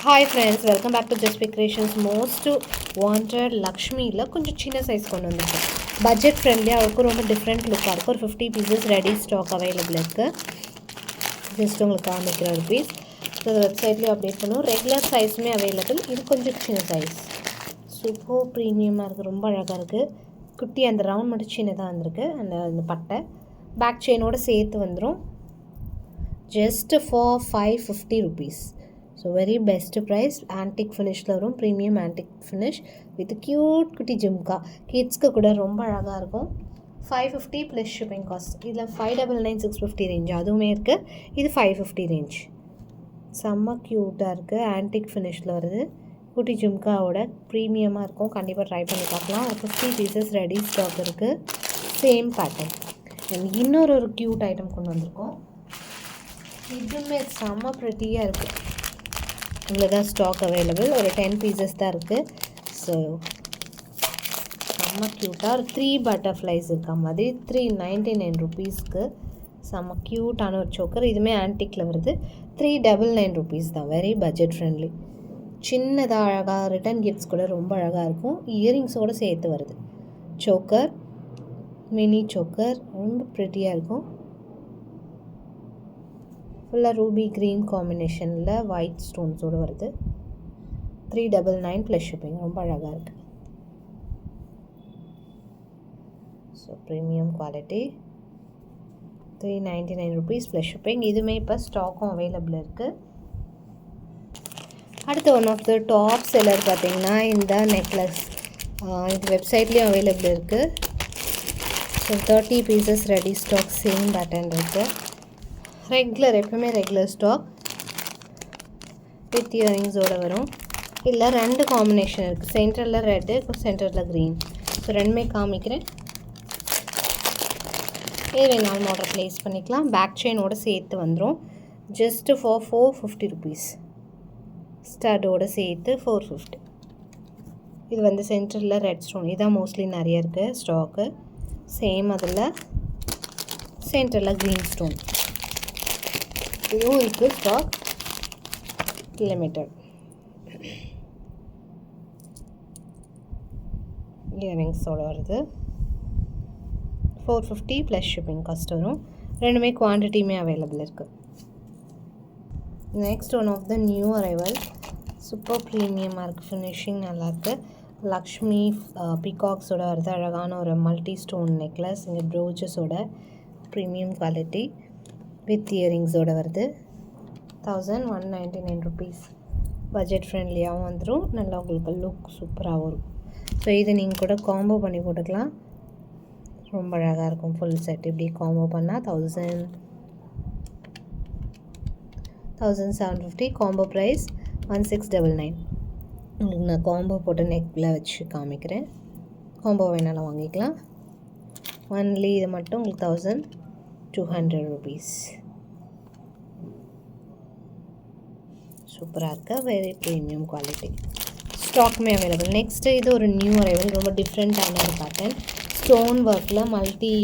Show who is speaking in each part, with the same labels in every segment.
Speaker 1: Hi friends, welcome back to Just Pick Creations. Most wanted லக்ஷ்மியில் கொஞ்சம் சின்ன size கொண்டு வந்திருக்கேன். பட்ஜெட் ஃப்ரெண்ட்லியாக இருக்கும், ரொம்ப டிஃப்ரெண்ட் லுக்காக இருக்கும். ஒரு 50 பீசஸ் ரெடி ஸ்டாக் அவைலபிள் இருக்குது. ஜஸ்ட் உங்களுக்கு காமிக்கிற ஒரு பீஸ். ஸோ வெப்சைட்லேயும் அப்டேட் பண்ணுவோம். ரெகுலர் சைஸுமே அவைலபிள். இது கொஞ்சம் சின்ன சைஸ், சூப்பர் ப்ரீமியமாக இருக்குது, ரொம்ப அழகாக இருக்குது. குட்டி அந்த ரவுண்ட் மட்டும் சின்னதாக வந்திருக்கு. அந்த பட்டை பேக் செயினோடு சேர்த்து வந்துடும். Just for 550 rupees. So very best price. Antique ஃபினிஷில் வரும், premium antique finish with cute குட்டி ஜிம்கா. கிட்ஸ்க்கு கூட ரொம்ப அழகாக இருக்கும். 550 ப்ளஸ் ஷிப்பிங் காஸ்ட். இதில் 599 650 ரேஞ்ச் அதுவுமே இருக்குது. இது 550 ரேஞ்ச். செம்ம க்யூட்டாக இருக்குது. ஆன்டிக் ஃபினிஷில் வருது, குட்டி ஜிம்காவோட ப்ரீமியமாக இருக்கும். கண்டிப்பாக ட்ரை பண்ணி பார்க்கலாம். 50 பீசஸ் ரெடி ஸ்டாக் இருக்குது, சேம் பேட்டர்ன். அண்ட் இன்னொரு க்யூட் ஐட்டம் கொண்டு வந்திருக்கோம். இதுவுமே செம்ம ப்ரிட்டியாக இருக்குது. இவ்வளோ தான் ஸ்டாக் அவைலபிள். ஒரு 10 பீசஸ் தான் இருக்குது. ஸோ செம்ம க்யூட்டாக ஒரு 3 பட்டர்ஃப்ளைஸ் இருக்க மாதிரி 399 rupeesக்கு செம்ம க்யூட்டான ஒரு சோக்கர். இதுவுமே ஆன்டிக்கில் வருது. 399 rupees தான். Very budget friendly. சின்னதாக அழகாக ரிட்டன் கிஃப்ட்ஸ் கூட ரொம்ப அழகாக இருக்கும். இயரிங்ஸோடு சேர்த்து வருது. சோக்கர், மினி சோக்கர், ரொம்ப ப்ரிட்டியாக இருக்கும். ஃபுல்லாக ரூபி க்ரீன் காம்பினேஷனில் ஒயிட் ஸ்டோன்ஸோடு வருது. 399 ப்ளஸ் ஷிப்பிங். ரொம்ப அழகாக இருக்குது. So premium quality. 399 rupees plus shipping. இதுவுமே இப்போ ஸ்டாக்கும் அவைலபிள் இருக்குது. அடுத்து one of the top seller பார்த்திங்கன்னா இந்த நெக்லஸ். இது வெப்சைட்லேயும் அவைலபிள் இருக்குது. So 30 pieces ready stock, same pattern இருக்குது. ரெகுலர், எப்பவுமே ரெகுலர் ஸ்டாக் வித் இயரிங்ஸோடு வரும். இல்லை 2 காம்பினேஷன் இருக்குது. சென்டரில் ரெட்டு, சென்டரில் க்ரீன். ஸோ ரெண்டுமே காமிக்கிறேன். இது வேணாலும் ஆர்டர் ப்ளேஸ் பண்ணிக்கலாம். பேக் செயினோடு சேர்த்து வந்துடும். Just for 450 rupees. ஸ்டட்டோடு சேர்த்து 450. இது வந்து சென்டரில் ரெட் ஸ்டோன். இதான் மோஸ்ட்லி நிறைய இருக்குது ஸ்டாக்கு. சேம் அதில் சென்டரில் க்ரீன் ஸ்டோன். இதுவும் இருக்குது ஸ்டாக், லிமிட்டட். இயரிங்ஸோடு வருது. 450 ப்ளஸ் ஷிப்பிங் காஸ்ட் வரும். ரெண்டுமே குவான்டிட்டியுமே அவைலபிள் இருக்குது. Next one of the new arrival. Super ப்ரீமியமாக இருக்குது, ஃபினிஷிங் நல்லாயிருக்கு. லக்ஷ்மி பீகாக்ஸோட வருது. அழகான ஒரு மல்டி ஸ்டோன் நெக்லஸ். இங்கே ப்ரோச்சஸோட ப்ரீமியம் குவாலிட்டி வித் இயரிங்ஸோடு வருது. 1199 rupees. பட்ஜெட் ஃப்ரெண்ட்லியாகவும் வந்துடும். நல்லா உங்களுக்கு லுக் சூப்பராகவும் இருக்கும். ஸோ இது நீங்கள் கூட காம்போ பண்ணி போட்டுக்கலாம். ரொம்ப அழகாக இருக்கும். ஃபுல் செட் இப்படி காம்போ பண்ணால் 1750. Combo price 1699. உங்களுக்கு நான் காம்போ போட்டு நெக்கில் வச்சு காமிக்கிறேன். காம்போ வேணாலும் வாங்கிக்கலாம். ஒன்லி இது மட்டும் உங்களுக்கு 1200 rupees. சூப்பராக இருக்குது. Very premium quality. ஸ்டாக்குமே அவைலபிள். நெக்ஸ்ட்டு இது ஒரு நியூ அரைவல். ரொம்ப டிஃப்ரெண்ட்டான ஒரு பேட்டர்ன். ஸ்டோன் ஒர்க்கில் மல்டி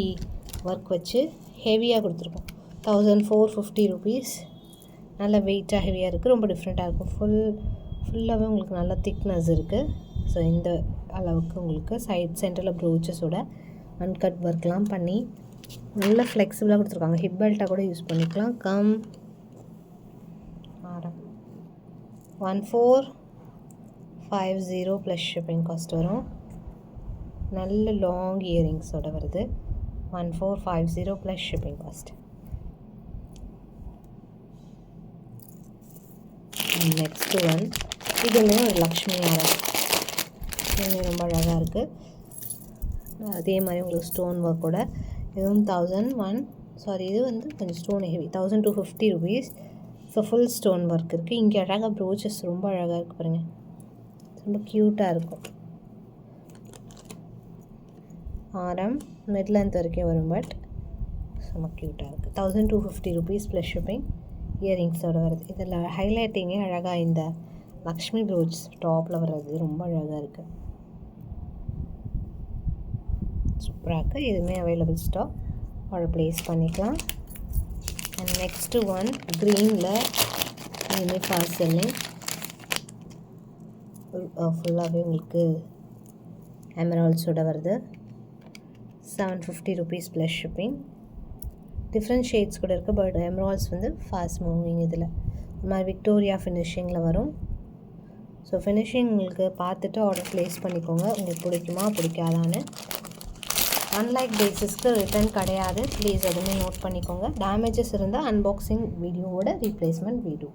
Speaker 1: ஒர்க் வச்சு ஹெவியாக கொடுத்துருக்கோம். 1450 rupees. நல்ல வெயிட்டாக ஹெவியாக இருக்குது. ரொம்ப டிஃப்ரெண்ட்டாக இருக்கும். ஃபுல்லாகவே உங்களுக்கு நல்ல திக்னஸ் இருக்குது. ஸோ இந்த அளவுக்கு உங்களுக்கு சென்டரில் ப்ரோச்சஸோட அன்கட் ஒர்க்லாம் பண்ணி நல்ல ஃப்ளெக்சிபிளாக கொடுத்துருக்காங்க. ஹிப் பெல்ட்டாக கூட யூஸ் பண்ணிக்கலாம். 1450 ப்ளஸ் ஷிப்பிங் காஸ்ட் வரும். நல்ல லாங் இயரிங்ஸோடு வருது. 1450 plus shipping cost. Next one. இதுவுமே ஒரு லக்ஷ்மி ஆரம். இதுவுமே ரொம்ப அழகாக இருக்குது. அதே மாதிரி உங்களுக்கு ஸ்டோன் ஒர்க்கோட. இதுவும் இது வந்து கொஞ்சம் stone heavy. 1250 rupees. So full stone work இருக்குது. இங்கே அழகாக ப்ரோச்சஸ் ரொம்ப அழகாக இருக்குது பாருங்கள். ரொம்ப க்யூட்டாக இருக்கும். ஆரம் மிட் லென்த் வரைக்கும் வரும். பட் ரொம்ப க்யூட்டாக இருக்குது. 1250 rupees ப்ளஸ் ஷிப்பிங். இயரிங்ஸோடு வருது. இதில் ஹைலைட்டிங்கே அழகாக இந்த லக்ஷ்மி ப்ரோச் டாப்பில் வர்றது ரொம்ப அழகாக இருக்குது. சூப்பராக இருக்குது. இதுவுமே அவைலபிள் ஸ்டாக். ஆர்டர் ப்ளேஸ் பண்ணிக்கலாம். அண்ட் நெக்ஸ்ட்டு ஒன் க்ரீனில் இதுவுமே ஃபாஸ்ட் செல்லிங். ஃபுல்லாகவே உங்களுக்கு எமரால்ட்ஸோட வருது. 750 rupees plus shipping. Different shades கூட இருக்குது, பட் எமரால்ட்ஸ் வந்து ஃபாஸ்ட் மூவிங். இதில் இந்த மாதிரி விக்டோரியா ஃபினிஷிங்கில் வரும். ஸோ ஃபினிஷிங் உங்களுக்கு பார்த்துட்டு ஆர்டர் ப்ளேஸ் பண்ணிக்கோங்க, உங்களுக்கு பிடிக்குமா பிடிக்காதான்னு. அன்லைக் பேசிஸ்க்கு ரிட்டர்ன் கிடையாது, ப்ளீஸ் எதுவுமே நோட் பண்ணிக்கோங்க. டேமேஜஸ் இருந்தால் அன்பாக்சிங் வீடியோவோட replacement video.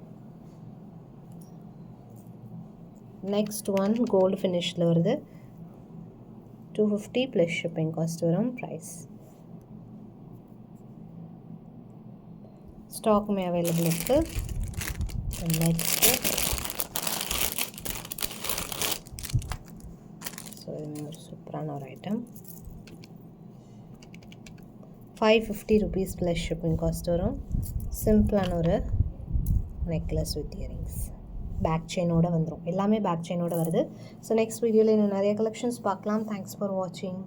Speaker 1: Next one gold ஃபினிஷில் வருது. 250 ப்ளஸ் ஷிப்பிங் காஸ்ட் வரும். ப்ரைஸ் ஸ்டாக்குமே அவைலபிள் இருக்குது. நெக்ஸ்ட்டு ஸோ இதுவுமே ஒரு சூப்பரான ஒரு item. 550 rupees plus shipping cost வரும். சிம்பிளான ஒரு நெக்லஸ் வித் இயரிங்ஸ், பேக் செயினோடு வந்துடும். எல்லாமே பேக் செயினோடு வருது. ஸோ நெக்ஸ்ட் வீடியோவில் இன்னும் நிறைய கலெக்ஷன்ஸ் பார்க்கலாம். தேங்க்ஸ் ஃபார் வாட்சிங்.